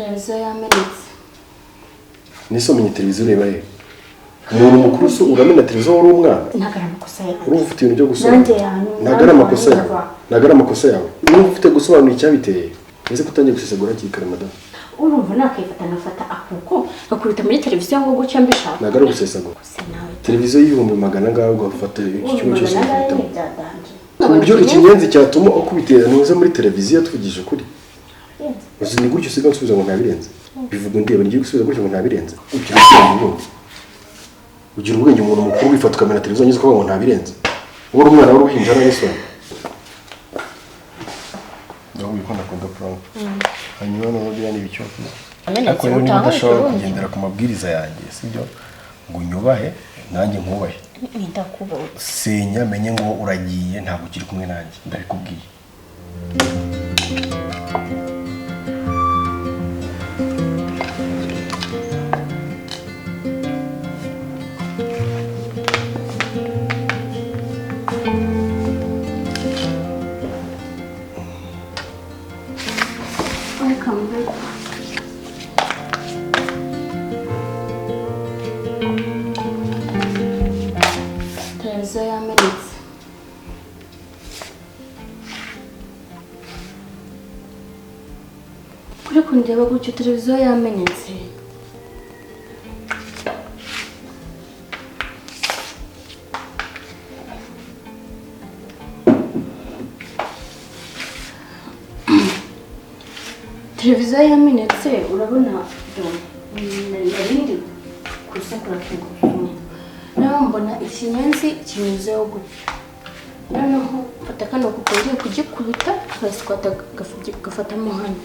televiziyo yamenetse. Nise umenye televiziyo ureba he? Umuntu mukuru so uramena televiziyo wari umwana? Ntagara amakosa yawe. Urumva ufite ibintu byo gusobanura? Ntagara amakosa yawe. Ntagara amakosa yawe. Urumva ufite gusobanura icyabiteye? Ese kutangiye gusesagura hakiri madam. Urumva nakifata nafata akuko bakurita muri televiziyo ngo gucya mbishaka. Ntagara gusesagura. Televiziyo y'ibihumbi magana ngaho ugafata iki cyuma cyose ufite. Uburyo ikinyenzi cyatuma ukubitera ntuze muri televiziyo tuvugije kuri. Uzi ni gutyo usiga usubiza ngo ntabirenze. Bivuga ndeba ngiye gusubiza gutyo ngo ntabirenze. Ugira ubwenge umuntu mukuru wifata kamera televiziyo nyise ko ngo ntabirenze. Wowe umwana w'uruhinja n'isoni. Ndaho yikunda kunda prank. Hanyuma no bya ni bicyo. Ariko rero niba udashobora kugendera ku mabwiriza yanjye sibyo ngo nyubahe nanjye nkubahe. Ndakubaho. Senya menye ngo uragiye ntabwo ukiri kumwe nanjye ndabikubwiye. Televiziyo yamenetse. Kuri kundeba gutyo televiziyo yamenetse. Televiziyo yamenetse urabona narindi kusakura kugusuma. Naho mbona ikinyenzi kinyuzeho gutyo. Noneho mfata kano kugiye kugikubita hasikwata gafatamo hano.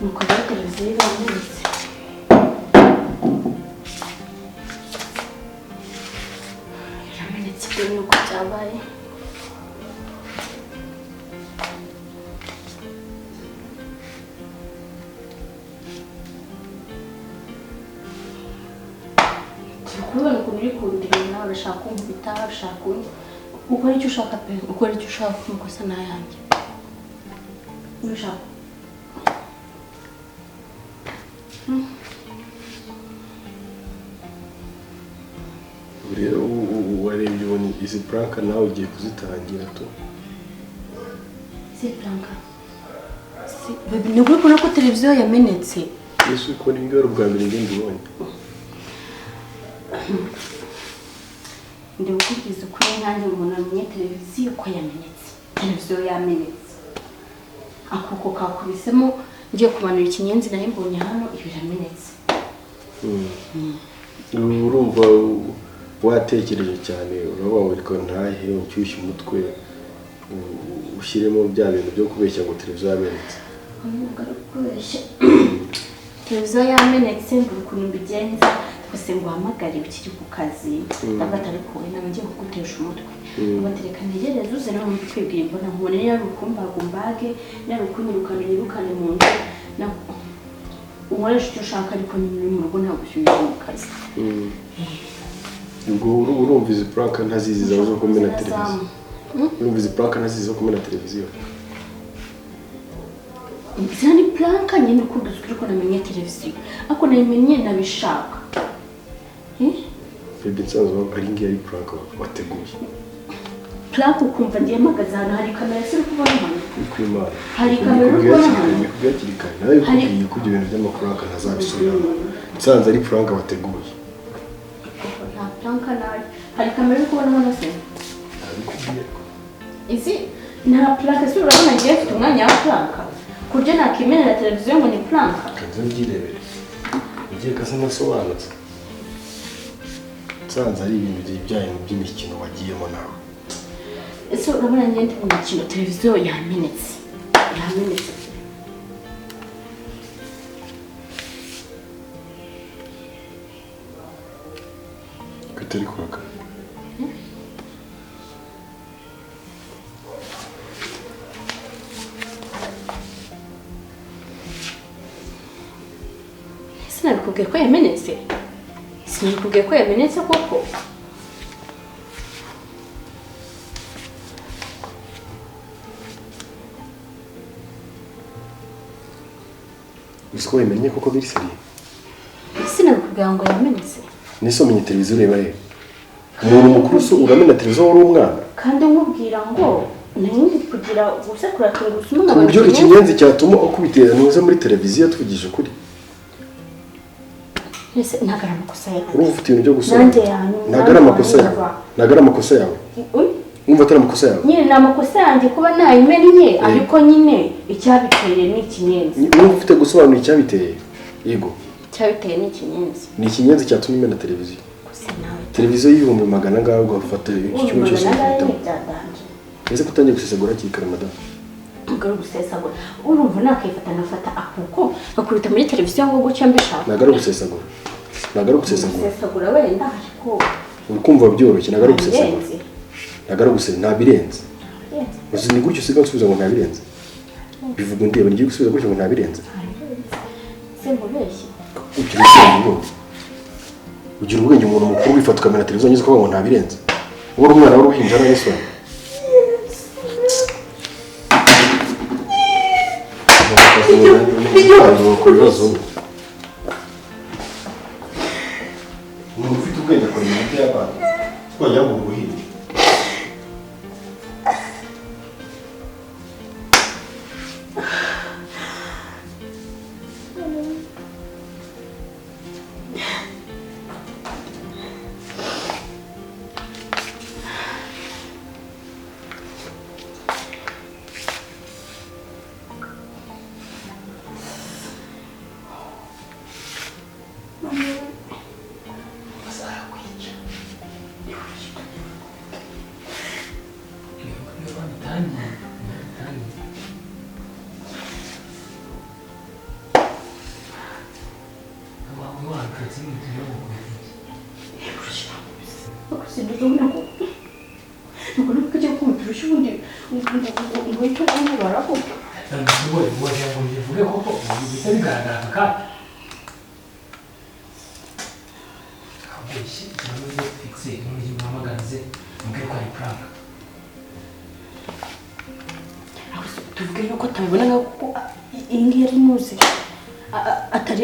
Nuko rero televiziyo yamenetse. Yamenetse byo nuko cyabaye. Kubera ko biri kundirana urashaka kumbita urashaka ukora icyo ushaka pe ukora icyo ushaka mukosa nayanjye urashaka rero warebye ubona izi prank nawe ugiye kuzitangira to izi prank nubwo ko televiziyo yamenetse Yesu ko ni ngero bwa mbere ngende ubonye ndi gukubwiza kuri nanjye umuntu amenye televiziyo ko yamenetse. Televiziyo yamenetse. Akuko kakubisemo ngiye kubanura ikinyenzi nayo mbonye hano ibiramenetse. Urumva watekereje cyane urabona ko ntahe ucyushye umutwe ushyiremo bya bintu byo kubeshya ngo televiziyo yamenetse. Televiziyo yamenetse ukuntu mbigenza kose ngo hamagare ukiri ku kazi ndabatari kuwe nabanje kugutesha umutwe batereka ntegereza uze naho kwibwira mbona nkubone yari ukumbagumbage yari ukunyirukana yirukane mu nzu na uwaje icyo ushaka ariko nyine mu rugo ntabwo ushyuye mu kazi. Ubwo urumva izi prank ntazizi zo kumena televiziyo. Urumva izi prank ntazizi zo kumena televiziyo. Zani prank nyine kuduza ariko namenye televiziyo ako namenye nabishaka. Bebe nsanzwe ari ngiye prank wateguye. Prank ukumva ndiye magazana hari kamera siri kubona hano. Kwimana. Hari kamera ubona hano. Kubyakirikana nawe kubwiye ko ibyo bintu by'amaprank ntazabisubira. Nsanze ari prank wateguye. Nta prank nawe. Hari kamera ubona hano se. Abikubwiye. Izi nta prank siri urabona ngiye mfite umwanya wa prank. Kurya nakimenera televiziyo ngo ni prank. Kanze ngirebere. Ngiye kasa nasobanutse. Nsanze ari ibintu bijyanye by'imikino wagiyemo nawe. Ese urabona ngende mu mikino televiziyo yamenetse. Yamenetse. Katari kwaka. Sinabikubwiye ko yamenetse. Sinabikubwiye ko yamenetse koko. Uzi ko wemennye koko biri seriye? Sinabikubwira ngo yamenetse. Nisomye televiziyo ureba he? Umuntu mukuru so uramena televiziyo wari umwana? Kandi nkubwira ngo nari kugira gusekura tungurusumu n'abantu. Uburyo ikinyenzi cyatuma ukubitera nuze muri televiziyo twigije kuri. Ese ntagara amakosa yawe. Urumva ufite ibintu byo gusoma. Ntagara amakosa yawe. Ntagara amakosa yawe. Umva atari amakosa yawe. Nyine na amakosa yanjye kuba nayimennye ariko nyine icyabiteye ni ikinyenzi. Urumva ufite gusobanura icyabiteye. Yego. Icyabiteye ni ikinyenzi. Ni ikinyenzi cyatumye imena televiziyo. Televiziyo y'ibihumbi magana ngaho ugafata icyuma cyose ufite. Ese kutangiye gusesagura kikara madame. Ngaro gusesagura. Urumva nakifata nafata akuko bakubita muri televiziyo ngo gucya mbishaka. Nagara gusesagura. Nagara gusesagura. Gusesagura wenda ariko urukumva byoroshye nagara gusesagura. Nagara guse ntabirenze. Uzi ni gutyo usigaye usubiza ngo ntabirenze. Bivuga ndeba ngiye gusubiza gutyo ngo ntabirenze. Sembubeshye. Ugira ubwenge umuntu mukuru wifata ukamena televiziyo nyuze ko ngo ntabirenze. Wowe umwana w'uruhinja n'isoni. Umuntu ufite ubwenge akora imiti y'abana twajya mu buhinzi.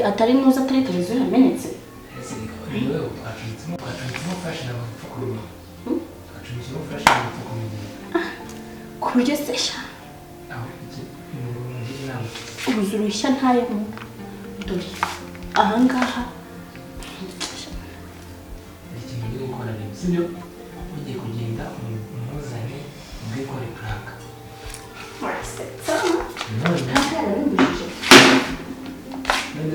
Atari nuza atari televiziyo yamenetse. Kurya sesha. Urushyi ntaye mu dore. Ahangaha. Ikintu cyo gukora ni sibyo ugiye kugenda umuzane ubwikore planka. Murasetsa. Ntabwo ari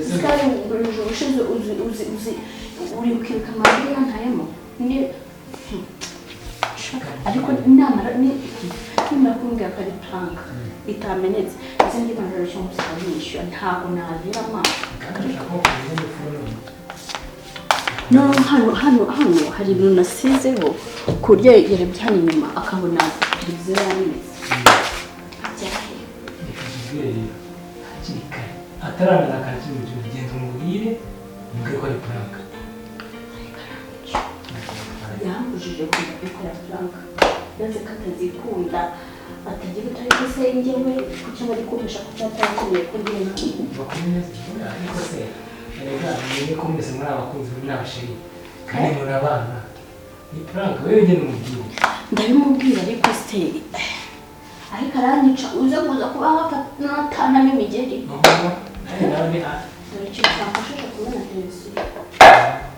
Sekali nguruje ubushize uzi uri ukirika Maria ntayemo ni ariko namara ni kumbwira ko ari plank itamenetse ese ndi bantu cyo musabisha ntago navira ma no hano hari ibintu nasizeho kurya yere byane inyuma akabona televiziyo yamenetse ataramena kandi mu gendo mubwire mbwe ko ari plank yambujije gukora plank yaze katazikunda atagira utari se njyewe kuki bari kumisha kucyatakiye kugira bakomeze ariko se erega ni ko mwese muri abakunzi n'abashiri kandi muri abana ni plank wewe ngene mubwire ndabimubwira ariko se ariko aranyica uza kuba hafatana n'imigeri nawe icyo cyafashije kubona televiziyo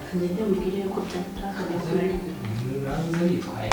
kandi ndamubwire ko byatakaje kuri nawe yitwaye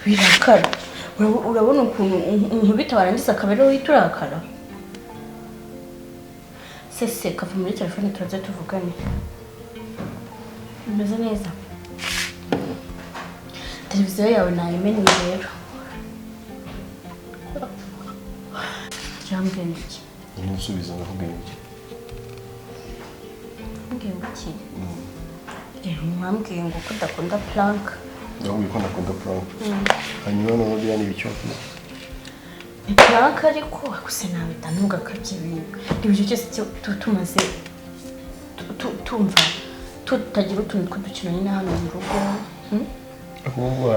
Birakara. Urabona ukuntu nkubita warangiza akabero witurakara. Sese kava muri telefone turaze tuvugane. Umeze neza. Televiziyo yawe nayimenye rero. Jambwira iki? Nyine nsubiza nakubwira iki? Mbwira iki? Mwambwiye ngo kudakunda prank. Ndabwiye ko ndakunda prank. Hanyuma none bya ni bicyo. Ni prank ariko akuse nawe tanuga kabye ibintu. Ibyo cyose tumaze tumva tutagira utuntu tw'udukino nyine hano mu rugo.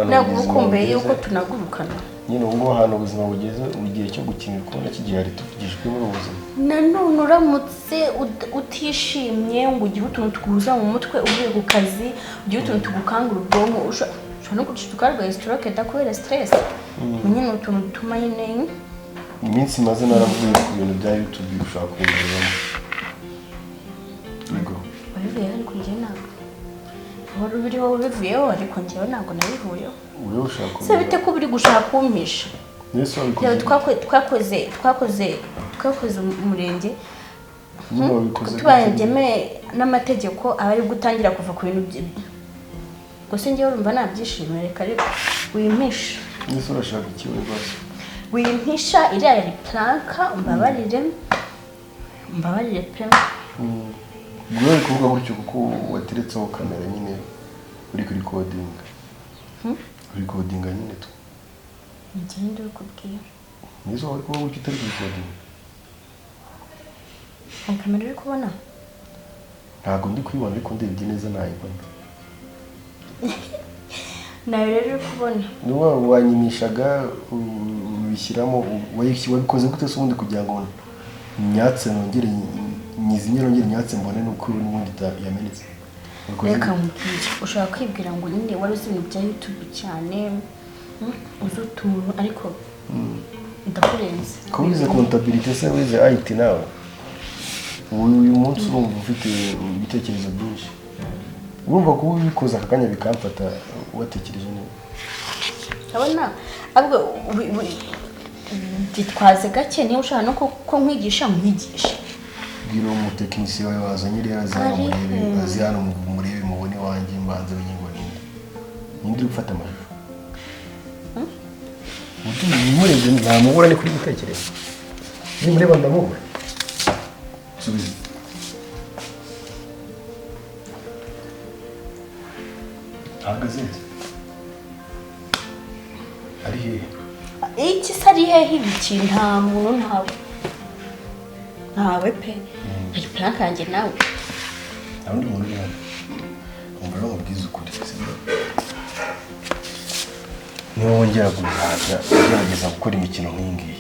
Ntabwo ukumbuye yuko tunagurukana. Nyine ubwo hano ubuzima bugeze ugiye cyo gukinira kubona kigihari tuvugishwe muri ubuzima. Nanone uramutse utishimye ngo ugire utuntu tuguza mu mutwe uvuye ku kazi, ugire utuntu tugukangura ubwonko, ushobora no gucituka rwa stroke da kubera stress. Nyine utuntu dutuma nyine iminsi maze naravuye ku bintu bya YouTube ushaka kumuramo. Yego. Warivuye ariko njye ntabwo. Wari uri wowe bivuyeho ariko njyewe ntabwo nabivuyeho. Uriho ushaka. Se bite ko biri gushaka kumpisha. Yesu abikoze. Twakoze umurenge. Tubayemye n'amategeko abari gutangira kuva ku bintu bye. Gusa njyewe urumva nabyishimira reka ariko wimpisha. Yesu urashaka ikiwe rwose. Wimpisha iriya yari planka mbabarire pe. Bwo kuvuga gutyo kuko wateretseho kamera nyine uri kuri coding. Uri coding nyine to. Ngende ukubwira. Nizo wari kuvuga gutyo utari kuri coding. Kamera uri kubona? Ntabwo ndi kuyibona ariko ndebye neza nayibona. Nawe rero uri kubona. Ni wowe wanyinishaga ubishyiramo wabikoze gute se ubundi kugira ngo nyatse nongere nongere nyatse mbone nuko n'ubundi yamenetse. Reka mubwire ushaka kwibwira ngo nyine wari uzi ibintu bya YouTube cyane uzi utuntu ariko ndakurenze. Ko wize contabilité se wize IT nawe. Uyu munsi urumva ufite ibitekerezo byinshi. Urumva ko ubikoze akanya bikamfata watekereje neza. Abona abwo bitwaze gake niyo ushaka no ko nkwigisha nkwigisha. Bwira umutekinisiye wawe wazanye rero azana murebe azana murebe mubone wanjye mbanze wingo ninde. Ninde ufata amashusho. Utuye murebye ntamubura ni kuri gutekereza. Ni mureba ndamubura. Subiza. Ahagaze. Ari he? Iki sari he ibiki nta muntu ntawe pe. Ari planka yanjye nawe. Abandi muntu yari. Umva mubwiza ukuri sibyo. Niyo wongera kugerageza gukora imikino nk'ingiyi.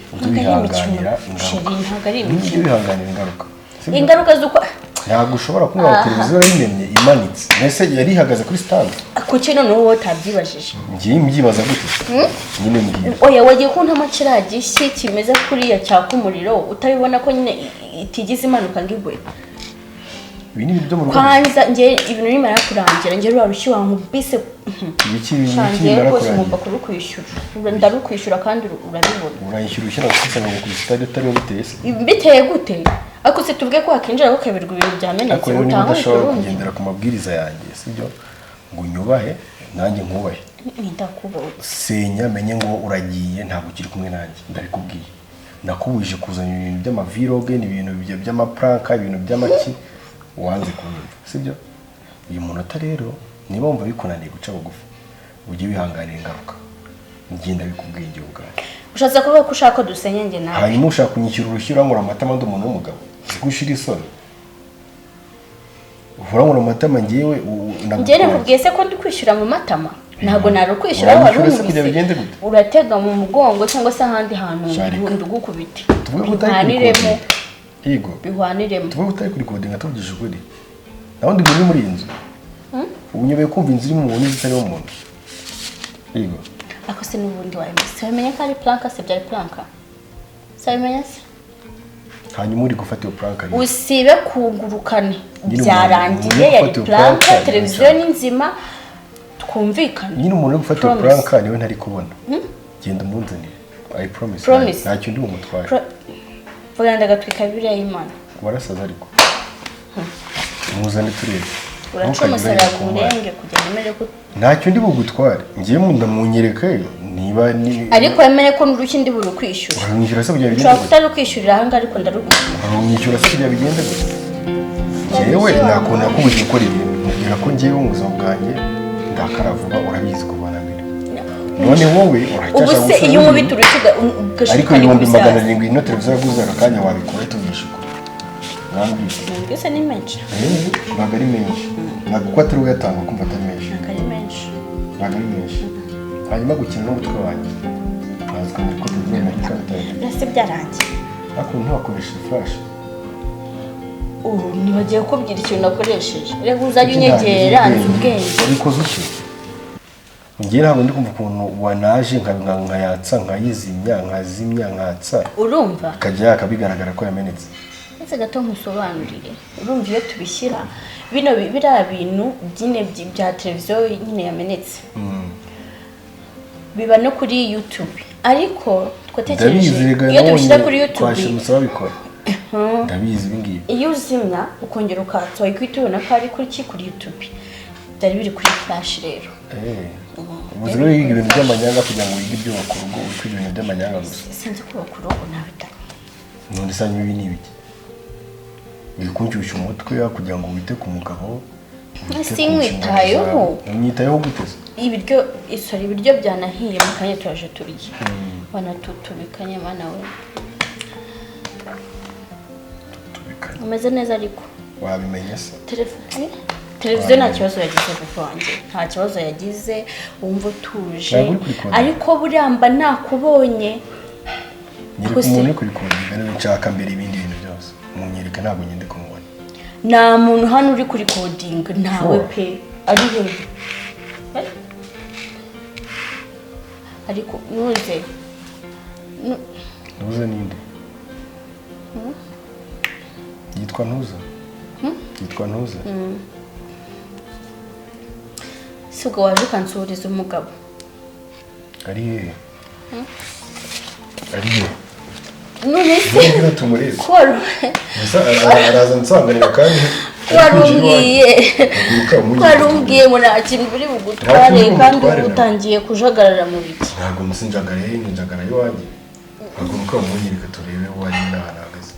Ubihanganira ingaruka. Ingaruka zuko ntabwo ushobora kumva televiziyo yimennye imanitse. Mbese yari ihagaze kuri stand. Kuki none wowe utabyibajije? Ngiye mbyibaza gute? Nyine mbwira. Oya wagiye kuntama kiragishye kimeze kuriya cyaka umuriro utabibona ko nyine itigeze imanuka ngigwe. Ibini byo mu rugo. Kwanza nge ibintu nimara kurangira nge Urushyi wankubise. Ibiki barakurangira. Ngomba kurukwishyura. Ndarukwishyura kandi urabibona. Urayishyura ushyira gusanga kuri stade utari biteye se. Biteye gute? Ako se tuvuge ko hakinjira bakabirwa ibintu byamenetse utanga kugendera ku mabwiriza yanjye sibyo ngo nyubahe nanjye nkubahe. Ndakubaho. Senya menye ngo uragiye ntabwo ukiri kumwe nanjye ndabikubwiye. Nakubuje kuzanya ibintu by'amaviroge n'ibintu by'amapranka ibintu by'amaki wanze kunyumva sibyo. Uyu munota rero niba wumva bikunaniye guca bugufi ujye wihanganira ingaruka. Ngenda bikubwiye ngiye ubwawe. Ushatse kuvuga ko ushaka dusenye nge nawe. Hanyuma ushaka kunyishyura urushyira ngo amatama ndi umuntu w'umugabo. Sigushira isoni. Urangura amatama ngiyewe Ngere nkubwiye se ko ndi kwishyura mu matama. Ntabwo naro kwishyura warumvise. Uratega mu mugongo cyangwa se ahandi hantu ndugukubite. Bihwaniremo. Yego. Bihwaniremo. Tuvuge utari kuri coding atuvugije ukuri. Naho ndi muri inzu. Ubunyobeye kumva inzu iri mu muntu zitari mu muntu. Yego. Ako se n'ubundi wayimese. Wamenye ko ari planka se byari planka. Sabimenya se? Hanyuma uri gufata iyo planka. Usibe kugurukane. Byarangiye yari planka, televiziyo ni nzima. Twumvikana. Nyine umuntu uri gufata iyo planka niwe ntari kubona. Genda umunzanire. I promise. Ntacyo ndi mu mutware. Vuga ndagatwika Bibiliya y'Imana. Warasaza ariko. Muzane turebe. uraca umusaraba umurenge kugira ngo emere ko ntacyo ndi bugutware ngiye mu ndamunyereke niba ni ariko yemere ko n'urushyi ndi buru kwishyura uramwishyura se kugira ushobora kutari kwishyurira aha ngaha ariko ndaruguma uramwishyura se kugira bigende gute jewe nakunda kubuza gukora ibintu mubwira ko ngiye mu buzima bwanjye ndakara vuba urabizi kubana mbere none wowe uracyashaka ubu se iyo umubita urushyiga ariko ibihumbi 700 ino televiziyo yaguze aka kanya wabikora tubyishe ukuri mbese ni menshi ntabwo ari menshi ntabwo uko atari uyatanga ukumva atari menshi ntabwo ari menshi ntabwo ari menshi hanyuma gukina n'umutwe wanjye ntabwo ko tugiye na gika bitari nase byarangiye ariko ntiwakoresha flash ntibagiye kukubwira ikintu nakoresheje reka uzajya unyegera nzi ubwenge ubikoze uki ngiye ntabwo ndi kumva ukuntu wanaje nkayatsa nkayizimya nkazimya nkatsa urumva akajya yakabigaragara ko yamenetse ese gato nkusobanurire urumva iyo tubishyira bino biriya bintu byine bya televiziyo nyine yamenetse biba no kuri YouTube ariko twatekereje iyo tubishyira kuri YouTube twashimutse babikora ndabizi ibingibi iyo uzimya ukongera ukatsa wahita ubona ko ari kuri YouTube byari biri kuri flash rero ubuze rero yiga ibintu by'amanyanga kugira ngo wige ibyo bakora ubwo utwiga ibintu by'amanyanga gusa sinzi ko bakora ubu ntabitaka none sanyu ibi ni ibiki bikuncyusha umutwe kugira ngo wite ku mugabo sinkwitayeho unyitayeho gute ibiryo byanahiye mu kanya turaje turya banatutubikanye mana we umeze neza ariko wabimenye se televiziyo nta kibazo yagize kuko wanjye nta kibazo yagize wumva utuje ariko buramba nakubonye umuntu uri kuri kodinga niwe nshaka mbere ibindi bintu byose munyereka ntabwo ngende kumubona nta muntu hano uri kuri kodinga ntawe pe ari he ariko nuze ninde yitwa ntuza yitwa ntuza si ubwo waje ukansuriza umugabo ari hehe ari hehe none se tumurebe korohe araza nsanganira kandi warumbwiye ngo nta kintu buri bugutware kandi utangiye kujagarara mu biti ntabwo musinjagaraye ninjagara iwanjye haguruka umunyereka turebe uwo ari n'ahantu ahagaze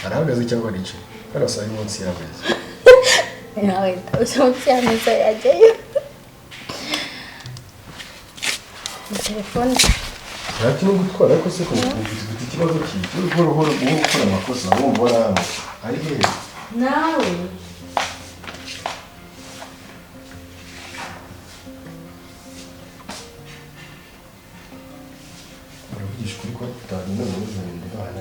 arahagaze cyangwa aricaye arasa ari munsi y'ameza nawe munsi y'ameza yajyayo telefone nta kintu gutwara ariko se ko ufite ikibazo cy'iki buhoro buhoro gukora amakosa wumva waramu ari hehe nawe uravugisha ukuri ko tutagenda mu buzima bw'abana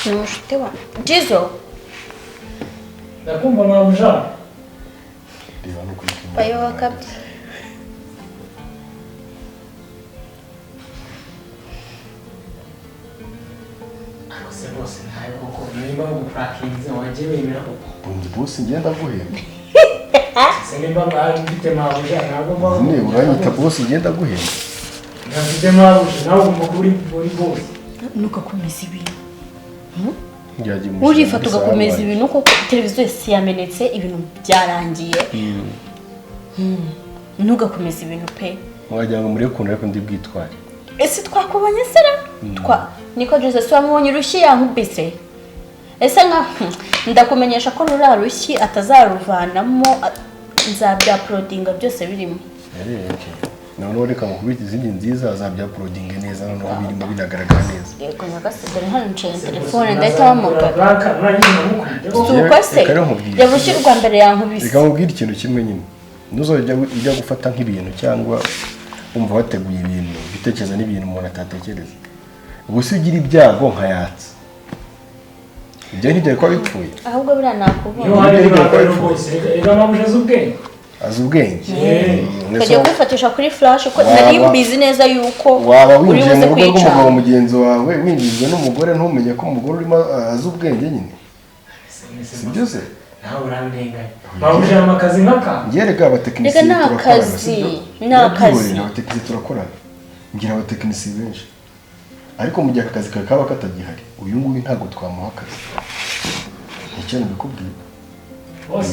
Mushuti wa Jizo ndakumva mabuja reba no kwikima bayo wakabye akose bose ntayo koko nimba guparakinze waje bemera koko bundi bose ngenda guhemba se nimba mfite mabuja ntabwo mba ne uranyita bose ngenda guhemba mfite mabuja nawe ugomba kuri bose nugakomeza ibintu urifata ugakomeza ibintu kuko televiziyo yose yamenetse ibintu byarangiye ntugakomeza ibintu pe wagira ngo muri kuntu ariko ndi bwitware ese twakubonye sera niko Jesus wamubonye Urushyi yankubise ese nka ndakumenyesha ko rura Urushyi atazaruvanamo nzabya uploadinga byose birimo none reka mukubita izindi nziza azabya uploading neza noneho birimo binagaragara neza yego nyagasigara hano ncaye telefone ndahita bamugara uko se yabushye rwa mbere yankubise reka mubwire ikintu kimwe nyine ntuzajya ujya gufata nk'ibintu cyangwa umva wateguye ibintu bitekereza n'ibintu umuntu atatekereza ubu se ugira ibyago nkayatsa ibyo ntibyari kuba bipfuye ahubwo biriya nakubonye iyo hari ibintu rwose reka mabuja z'ubwenge azi ubwenge ukajya kwifatisha kuri flash uko nari mbizi neza yuko waba winjiye mu rugo rw'umugabo mugenzi wawe winjijwe n'umugore ntumenye ko umugore urimo azi ubwenge nyine si byo se nawe urandenganya wabuje amakazi nk'aka ngerega abatekinisiye abatekinisiye turakorana ngira abatekinisiye benshi ariko mu gihe akazi kaba katagihari uyu nguyu ntabwo twamuha akazi nicyo mbikubwiye bose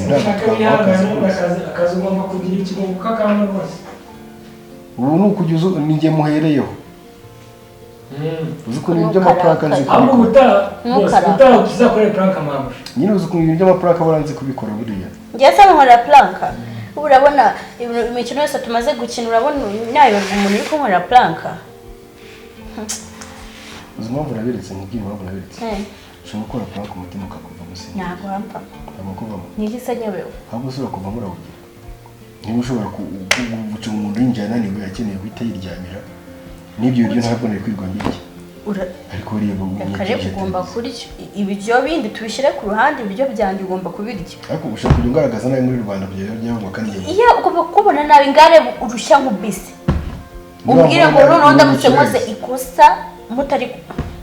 akazi ugomba kugira ikigongo k'akantu rwose ubu ni ukujya ninjye muhereyeho uzi ukuntu ibintu by'amaparaka nzi kubikora utaha tuzakorera planka mamusha nyine uzi ukuntu ibintu by'amaparaka baranzi kubikora buriya njye se nkorera planka ubu urabona imikino yose tumaze gukina urabona nayoberwa umuntu uri kunkorera planka uzi impamvu nabiretse nkubwira impamvu nabiretse ushobora gukora planka umutima ukakuva gusa ntabwo wampa ntabwo kuvamo ntigisa nyebewe ahubwo ushobora kuvamo urawugira niba ushobora guca umuntu yinjiye ananiwe akeneye guhita yiryamira n'ibyo biryo ntabwo nari kwirwa ngiki ariko buriya kare ugomba kurya ibiryo bindi tubishyire ku ruhande ibiryo byanjye ugomba kubirya ariko ushaka kujya ugaragaza nabi muri rubanda kugira ngo byabonwa kandi iyo ugomba kubona nabi ngare urushya nkubise ubwire ngo noneho ndamutse nkoze ikosa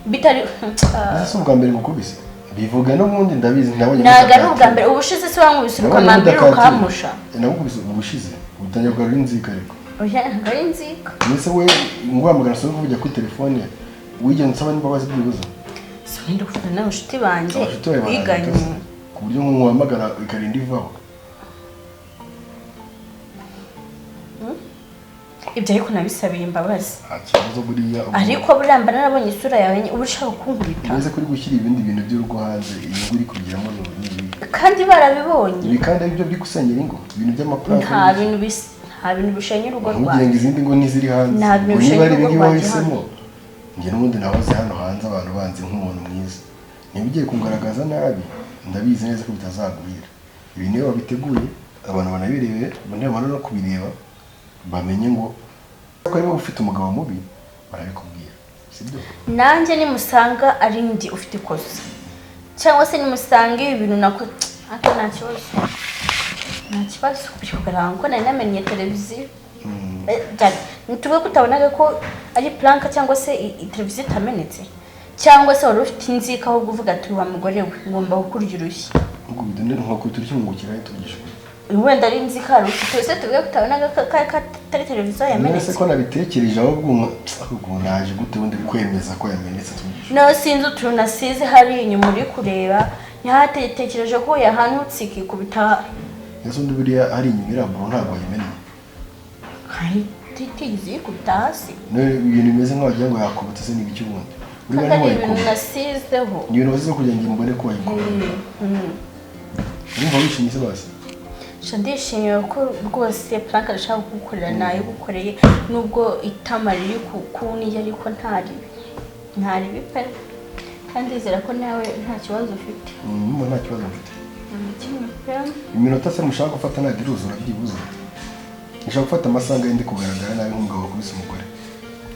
bitari si ubwa mbere ngukubise bivuga n'ubundi ndabizi nabonye ntabwo ari ubwa mbere ubushize se wankubise ukamambira ukamusha nagukubise ubushize utangiye kugarura inzika ariko oya ntabwo ari inzika mbese we nguhamagara soni kuvugira kuri telefone wigenda usaba n'imbabazi byibuze soni kuvuga nawe inshuti banjye biganye ku buryo nk'umuhamagara ikarinda ivaho ibyo ariko nabisabiye imbabazi ikibazo buriya ariko buramba narabonye isura yawe uba ushaka kunkubita uretse kuri gushyira ibindi bintu by'urugo hanze inyungu uri kugiramo n'ibi kandi barabibonye ibi kandi ari byo biri gusenyera ingo ibintu by'amafaranga nta bintu bishenye urugo rwawe ntugire ngo izindi ngo ntiziri hanze nta bintu bishenye urugo rwawe njye n'ubundi nahoze hano hanze abantu banzi nk'umuntu mwiza niba ugiye kungaragaza nabi ndabizi neza ko bitazagwira ibi niyo babiteguye abantu banabirebeye banabona no kubireba bamenye ngo ko ariwe ufite umugabo mubi barabikubwira sibyo nanjye nimusanga ari ndi ufite ikosa cyangwa se nimusanga ibintu nako aka nta kibazo kugaranga ko nari namenye televiziyo nituvuge ko utabonaga ko ari planka cyangwa se televiziyo itamenetse cyangwa se wari ufite inzika aho kuvuga ati wa mugore we ngomba kukurya urushyi ubwo bidende nkakwita urushyi tuvugisha wenda ari inzika hari ufite se tuvuge ko utabonaga ko atari televiziyo yamenetse nese ko nabitekereje ahubwo naje gute wundi kwemeza ko yamenetse tuvugisha no sinzi utuntu nasize hari inyuma uri kureba ntihatekereje ko yahanutse ikikubita ese undi buriya hari inyuma irambura ntabwo yamenye hari titizi ikubita hasi ibintu bimeze nk'abagira ngo yakubutse se n'ibiki ubundi kandi ari ibintu nasizeho ibintu wasize kugira ngo mbone ko wayikubita urumva wishimye se basi ndishimiye ko rwose planka arashaka kugukorera nayo gukoreye nubwo itama riri kuniye ariko ntari pe kandi izera ko nawe nta kibazo ufite nta kibazo mfite iminota se mushaka gufata ntabwo iruzura byibuze nshaka gufata amasaha ndi kugaragara nabi nk'umugabo wakubise umugore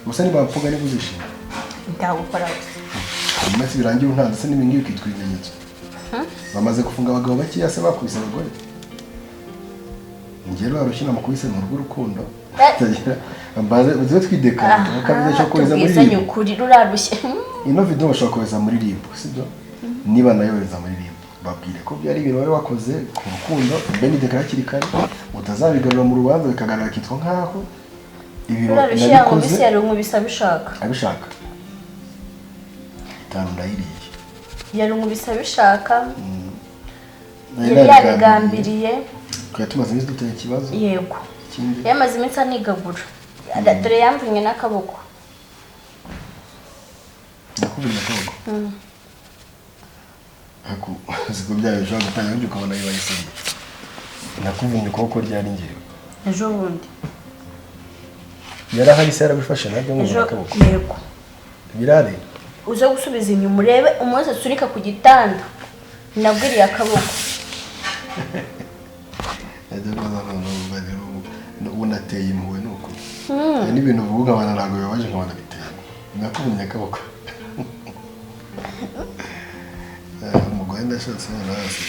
gusa nibamfuga niba uzishima ndagukora nyuma se birangira untanze se n'ibingibi ukitwa ibimenyetso bamaze gufunga abagabo bakeya se bakubise abagore ngero Urushyi namukubise mu rugo urukundo uzi twidekana tukabize cyo kohereza muri RIB ino video bashaka kohereza muri RIB sibyo niba nayohereza muri RIB babwire ko byari ibintu wari wakoze ku rukundo mbene idekara kiri kare utazabigarura mu rubanza bikagaragara kitwa nkaho ibiro nabikoze yarumubisa abishaka itanu ndayiriye yarumubisa bishaka yari yabigambiriye kuya tumaze iminsi duteye ikibazo yego yamaze iminsi anigagura dore yamvunye n'akaboko nakubwiye akaboko ako ziko byayo ushobora gutangira ibyo ukabona yibayiseye nakuvunye ukuboko ryari ngewe ejo bundi yarahari se yarabifashe nabyo mu akaboko yego birare uze gusubiza inyuma urebe umunsi asunika ku gitanda nabwiriye akaboko unateye impuhwe nuko n'ibintu uvuga abantu ntabwo bibabaje nkabona biteye nakuvunye akaboko umugore ndashatse none hasi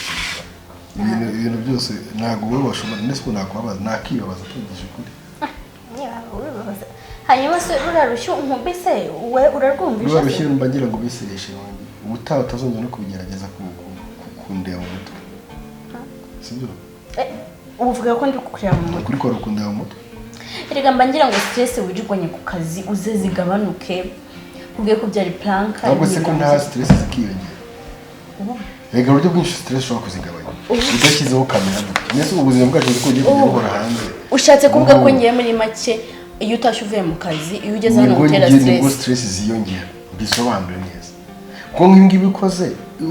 ibintu byose ntabwo wowe washobora ndetse ko nakubabaza nakibabaza tugize kuri hanyuma se rurarushye unkubise we urarwumvisha rurarushye mba ngira ngo bisereshe wanjye ubutaha utazongera no kubigerageza kundeba mu mutwe sibyo uvuga ko ndi kukureba mu mutwe kuri ko rukundeba mu mutwe erega mba ngira ngo stress wujuganye ku kazi uze zigabanuke kubwiye ko byari plank ahubwo se ko nta stress zikiyongera rega uburyo bwinshi stress ushobora kuzigabanya udashyizeho kamera nese ubuzima bwacu bwo kugiye kujya hanze ushatse kuvuga ko ngiye muri make iyo utashye uvuye mu kazi iyo ugeze hano utera nibwo stress ziyongera bisobanure neza ko nk'ingibi bikoze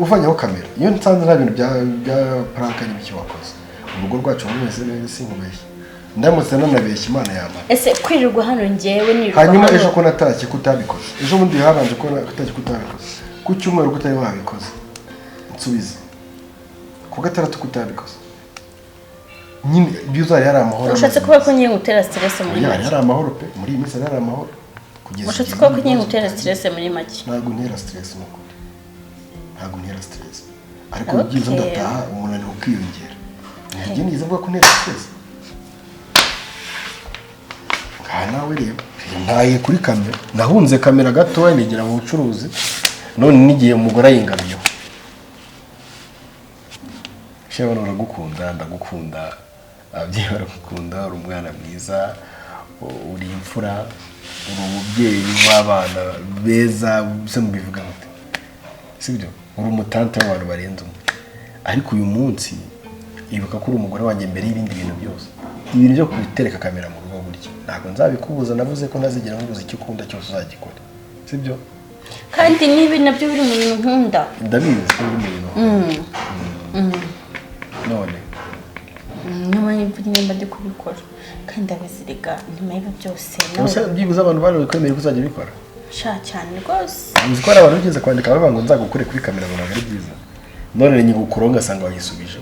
uvanyaho kamera iyo nsanze nta bintu bya prank ari biki wakoze urugo rwacu rumeze neza sinkubeshye ndamutse nanabeshya Imana yamara ese kwirirwa hano ngewe nirirwa hanyuma ejo ko natashye kutabikoze ejo bundi habanje ko natashye kutabikoze ku cyumweru kutari wabikoze nsubize ku gatandatu kutabikoze nyine byuzari yari amahoro ushatse kuba ko ngiye gutera stress muri make yari amahoro pe muri iyi minsi yari amahoro kugeza ushatse kuba ko ngiye gutera stress muri make ntabwo ntera stress mukuri ntabwo ntera stress ariko byiza ndataha umunaniro ukiyongera ngiye nize mvuga ko ntera stress nawe rero ntaye kuri kamera nahunze kamera gatoya nigira mu bucuruzi none nigiye umugore ayingaruyeho shewe uragukunda ndagukunda ababyeyi baragukunda uri umwana mwiza uri imfura uri umubyeyi w'abana beza se mubivuga mute sibyo uri umutante w'abantu barenze umwe ariko uyu munsi ibuka ko uri umugore wanjye mbere y'ibindi bintu byose ibintu byo kubitereka kamera mu rugo burya ntabwo nzabikubuza navuze ko ntazigera nkubuza icyo ukunda cyose uzagikora sibyo kandi nibi nabyo biri mu bintu nkunda ndabizi ko biri mu bintu none nyuma y'imvura nimba ndi kubikora kandi abizirega nyuma y'ibyo byose gusa byibuze abantu bari kwemera ko uzajya bikora sha cyane rwose uzi ko hari abantu bigeze kwandika bavuga ngo nzagukure kuri kamera ngo ntabwo ari byiza none nyigukura ngasanga wagisubije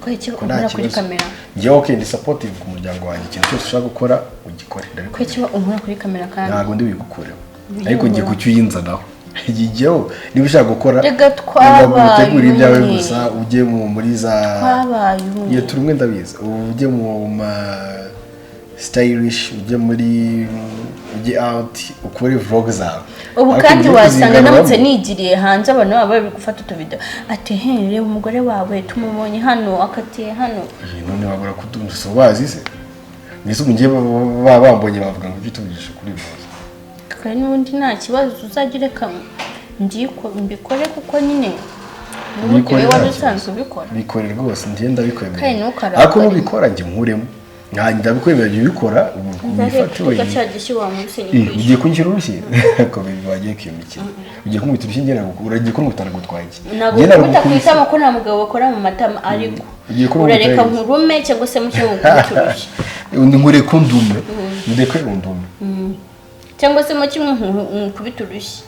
ko iki ukora kuri kamera njyewe okay ndi supportive ku muryango wanjye ikintu cyose ushaka gukora ugikore ko iki ukora kuri kamera kandi ntabwo ndi bigukureho ariko ngiye kucyuyinzanaho igiyeho niba ushaka gukora rega twabaye ibyawe gusa ujye muri za twabaye iyo turi umwe ndabizi ujye mu ma stylish ujye muri ujye out ukore vlog zawe ubu kandi wasanga namutse nigiriye hanze abantu baba bari gufata utuvideo ati reba umugore wawe tumubonye hano akatiye hano none babura kudunda so bazi se nise ngiye bambonye bavuga ngo byitugisha kuri vlog kandi n'ubundi nta kibazo uzagireka mbikore kuko nyine n'ubundi wari usanzwe ubikora bikore rwose ngenda bikwemera kandi ntukarake ariko nubikora njye nkuremo ndabikwemera ibyo bikora ubifate wenyine ugiye kunshyira urushyi ko bagiye kwiyumikira ugiye kumwita urushyi ngena uragiye kumwita gutwaye iki ntabwo utakwitama ko nta mugabo bakora mu matama ariko urareka nkurume cyangwa se mucyo mukurushyi nkure kundume ndekwe undume cyangwa se mu kimwe nkubita urushyi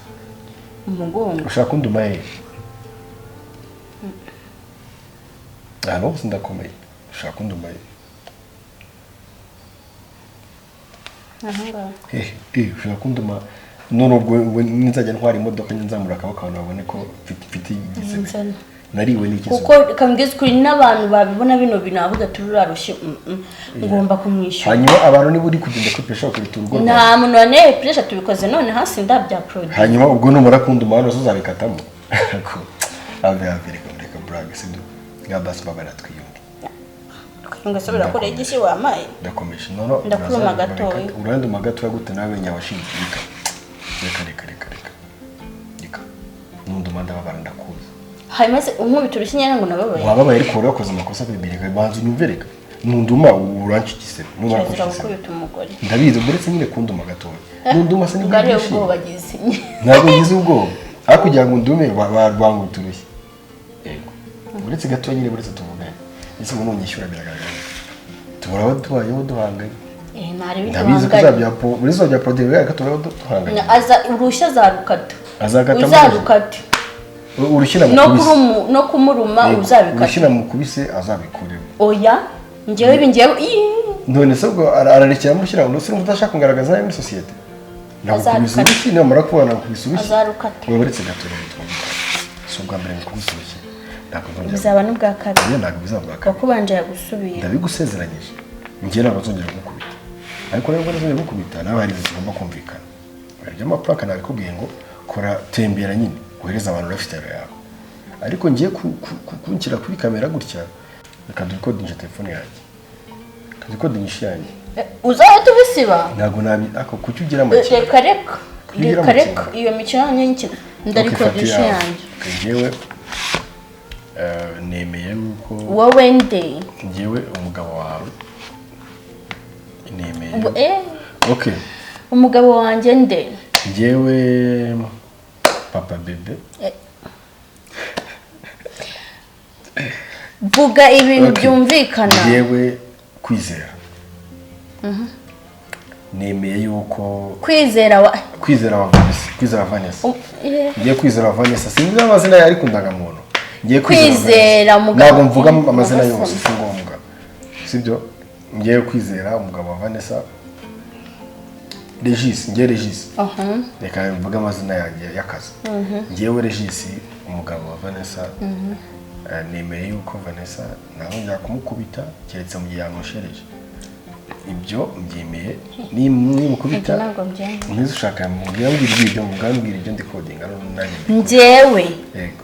umugongo ushaka unduma he no sindakomeye ushaka unduma he ushaka kunduma none ubwo nzajya ntwara imodoka nzamura akaboko abantu babone ko mfite igisebe nariwe n'ikizo kuko kambwiza kuri n'abantu babibona bino binavuga tururarushye ngomba kumwishyura hanyuma abantu niba uri kugenda kuri pressure kuri turugo nta muntu waneye pressure tubikoze none hasi ndabya product hanyuma ubwo numara kunduma hano uzabikatamo ko avereka brag sindo ngabas babara twiyunge ngasubira ko Regis wamaye ndakomeje nono ndakuruma gatoya uranduma gatoya gute nawe nyabashinze reka nunduma ndababara ndakuza hanyuma se unkubita urushyi nyine ngo nababaye wababaye ariko wari wakoze amakosa bibireka banza unyumvereka nunduma uranshikise numara kushikise ndabizi uretse nyine kunduma gatoya nunduma se nibwo ari ubwo bagize ntabwo ngize ubwo ariko kugira ngo ndume barwanga uturushyi yego uretse gatoya nyine uretse tuvugane ese umuntu unyishyura biragaragara tuburaho tubayeho duhanganye ndabizi ko uzabyapo muri zo bya product reka tuburaho duhanganye urushya zarukata azagata uzarukata urushyira no kumuruma uzabikata urushyira mukubise azabikurira oya ngewe bingewe none se ubwo ararekera mushyira ngo usire udashaka kugaragaza muri societe nakubise urushyi namara kubona nakubise urushyi azarukata uretse gato rero so bwa mbere nakubise urushyi bizaba n'ubwa kabiri ntabwo bizaba ubwa kabiri wakubanje yagusubira ndabigusezeranyije njye ntabwo nzongera gukubita ariko rero nzongera gukubita nawe hari ibintu tugomba kumvikana by'amapuraka nabikubwiye ngo kora tembera nyine uhereza abantu lifestyle yawe ariko ngiye kunshyira kuri kamera gutya reka dukodinje telefone yanjye dukodinje yanjye uzahita ubisiba ntabwo nabi ako kuki ugira amakenga reka iyo mikino nyinshi ndarikodisha yanjye njyewe nemeye yuko wowe nde njyewe umugabo wawe nemeye okay umugabo wanjye nde njyewe papa bebe vuga ibintu byumvikana njyewe kwizera nemeye yuko kwizera wa Vanessa ngiye kwizera wa Vanessa sinzi amazina yari kundangamuntu ngiye kwizera ntabwo mvuga amazina yose si ngombwa sibyo ngiye kwizera umugabo wa Vanessa Regis ngiye Regis reka mvuga amazina yanjye y'akazi ngiyewe Regis umugabo wa Vanessa nemeye yuko Vanessa naho njya kumukubita keretse mu gihe yamushereje ibyo mbyemeye ni mukubita ntizo ushaka mbwira ibyo ndikodinga njyewe yego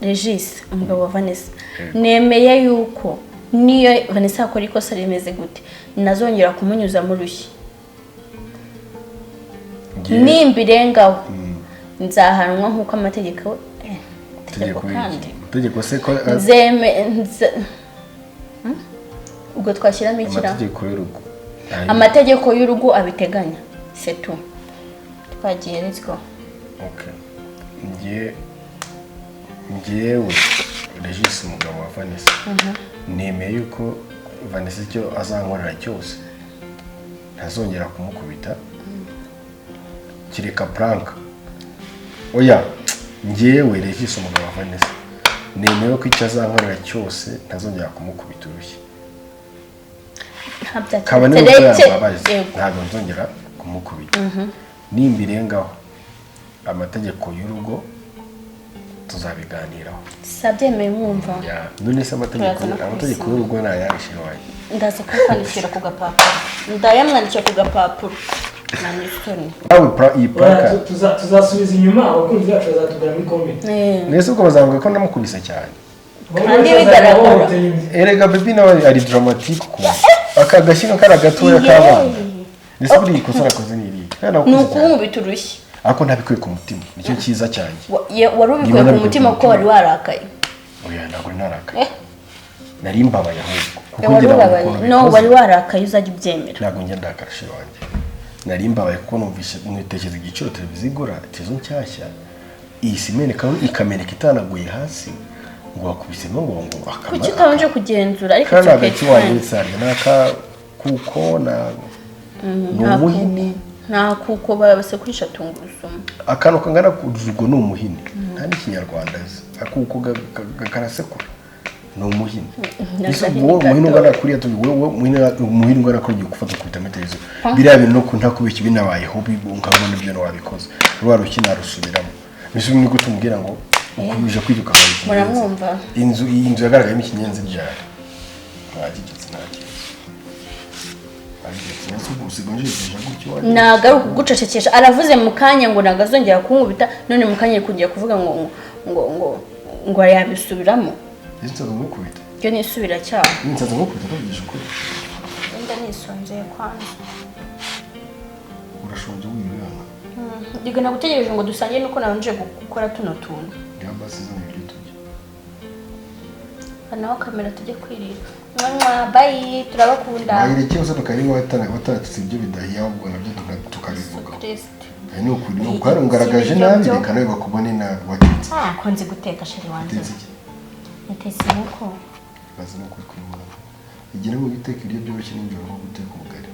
Regis umugabo wa Vanessa nemeye yuko niyo Vanessa akora ikosa rimeze gute nazongera kumunyuza mu rushyi nimbirengaho nzahanwa nkuko amategeko tegeko se ko ubwo twashyiramo ikira amategeko y'urugo abiteganya c'est tout twagiye let's go okay njyewe Regis umugabo wa Vanessa nemeye yuko Vanessa icyo azankorera cyose ntazongera kumukubita kireka prank oya njyewe Regis umugabo wa Vanessa nemeye ko icyo azankorera cyose ntazongera kumukubita urushyi ntabwo nzongera kumukubita nimbirengaho amategeko y'urugo tuzabiganiraho sabyemeye mwumva none se amategeko y'urugo nayarishira wanjye ndaza kwandikira ku gapapuro ndayamwandikira ku gapapuro na nisoni tuzasubiza inyuma abakunzi bacu bazatugana muri comment nese uko bazavuga ko namukubise cyane kandi bigaragara erega baby nawe ari dramatique ko akagashinga kara gatoya kabana nese buri ikosa rakoze niri nuko umubita urushyi ako ntabikwiye ku mutima nicyo cyiza cyane wari ubikwiye ku mutima ko wari warakaye oya ntabwo narakaye nari mbabaye ahubwo kuko wari warakaye uzajya ubyemera ntabwo njye ndakarashe wanjye nari mbabaye kuko numvise mwitekereza igiciro televiziyo igura tezo nshyashya iyi simene kandi ikameneka itanaguye hasi ngo wakubisemo ngo akamara kuki utabanje kugenzura ariko kandi hagati wanyitsarye naka kuko na n'umuhini nta kuko babase kwisha tungurusumu akantu kangana kujugo n'umuhini nta n'ikinyarwanda akuko karasekura n'umuhini iso wowe muhini ungana kuriya tu wowe muhini ungana ko gufata kwita metezo biriya bintu no kuntakubiki binabayeho nkabona ibyo no wabikoze rwarukina rusubiramo biso ni gutumbwira ngo ukuje kwiruka muramwumva inzu yagaragayemo ikinyenzi ryari bagigitse ntakizo nagaruka gucecekesha aravuze mu kanya ngo nagazongera kunkubita none mu kanya kugiye kuvuga ngo yabisubiramo nzaza mukubita byo nisubira cyane nzaza mukubita kugisha ukuri nda nisonzeye kwanza urashonje wibana diga nagutegereje ngo dusangiye nuko nabanje gukora tuno tuntu yambase zo ibyo tujye naho kamera tujye kwirira mwa bye turabakunda bayire cyose tukari watatse ibyo bidahiye ahubwo nabyo tukabivuga ni ukuri no kwarungaragaje nabi reka nawe bakubone nabi watetse konzi guteka sheri wanjye natetse nuko bazi no kwikura igira ngo giteka ibyo byoroshye n'injoro nko guteka ubugari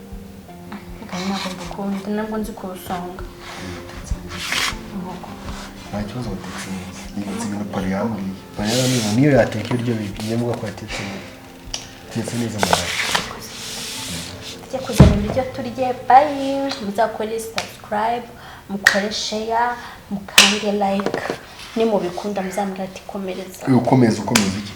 kandi ntabwo mbukunda nabwo nzi kubusonga nta kibazo watetse neza nibutse ibintu pari yambwiye niyo yateka ibiryo bigiye mvuga ko yatetse neza mugari tujye kuzana ibiryo turye bye muzakore subscribe mukore share mukange like nimubikunda muzambwira ati komereza ukomeza iki